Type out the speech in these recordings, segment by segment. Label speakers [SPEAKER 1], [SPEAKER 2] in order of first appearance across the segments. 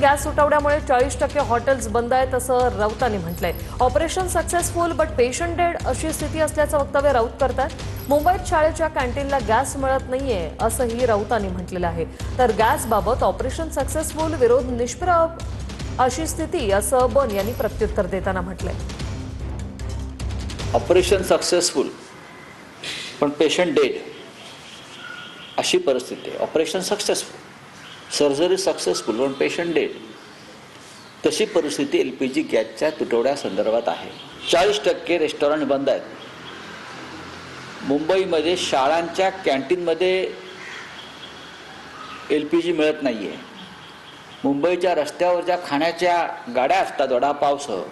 [SPEAKER 1] Gas तुटवड्यामुळे 40% hotels बंद आहेत असं राऊतांनी म्हटलंय। Operation successful but patient dead अशी स्थिती असल्याचं वक्तव्य राऊत करतात। मुंबईत शाळेच्या कॅन्टीनला गॅस मिळत नाहीये असंही राऊतांनी म्हटलेलं आहे। तर गॅस बाबत ऑपरेशन सक्सेसफुल विरोध निष्प्रभ अशी स्थिती असं बन यांनी प्रत्युत्तर देताना म्हटलंय।
[SPEAKER 2] ऑपरेशन सक्सेसफुल पण पेशंट डेड अशी परिस्थिती आहे। ऑपरेशन सक्सेसफुल, सर्जरी सक्सेसफुल पण पेशंट डेड, तशी परिस्थिती LPG गॅसच्या तुटवड्यासंदर्भात आहे। 40% रेस्टॉरंट बंद आहेत। मुंबईमध्ये शाळांच्या कॅन्टीनमध्ये LPG मिळत नाही आहे। मुंबईच्या रस्त्यावरच्या खाण्याच्या गाड्या असतात वडापावसह,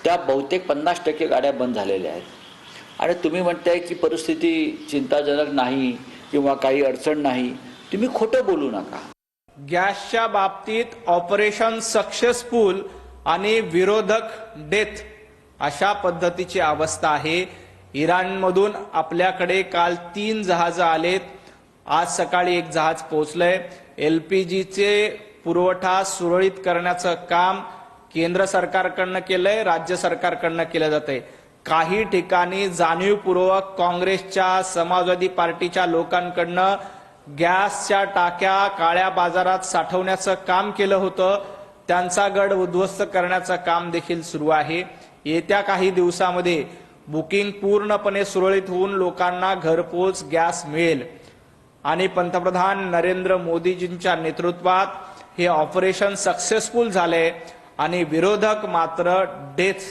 [SPEAKER 2] त्या बहुतेक 50% गाड्या बंद झालेल्या आहेत। आणि तुम्ही म्हणताय की परिस्थिती चिंताजनक नाही किंवा काही अडचण नाही, तुम्ही खोटं बोलू नका।
[SPEAKER 3] गॅसच्या बाबतीत ऑपरेशन सक्सेसफुल आणि विरोधक डेथ अशा पद्धतीची अवस्था आहे। इराणमधून आपल्याकडे काल 3 जहाज आलेत, आज सकाळी एक जहाज पोहोचलंय। LPGचे पुरवठा सुरळीत करण्याचं काम केंद्र सरकारकडनं केलंय, राज्य सरकारकडनं केलं जातंय। काही ठिकाणी जाणीवपूर्वक काँग्रेसच्या, समाजवादी पार्टीच्या लोकांकडनं गॅसच्या टाक्या काळ्या बाजारात साठवण्याचं काम केलं होतं, त्यांचा गड उद्ध्वस्त करण्याचं काम देखील सुरू आहे। येत्या काही दिवसांमध्ये बुकिंग पूर्णपणे सुरळीत होऊन लोकांना घरपोच गॅस मिळेल आणि पंतप्रधान नरेंद्र मोदीजींच्या नेतृत्वात हे ऑपरेशन सक्सेसफुल झाले आणि विरोधक मात्र डेथ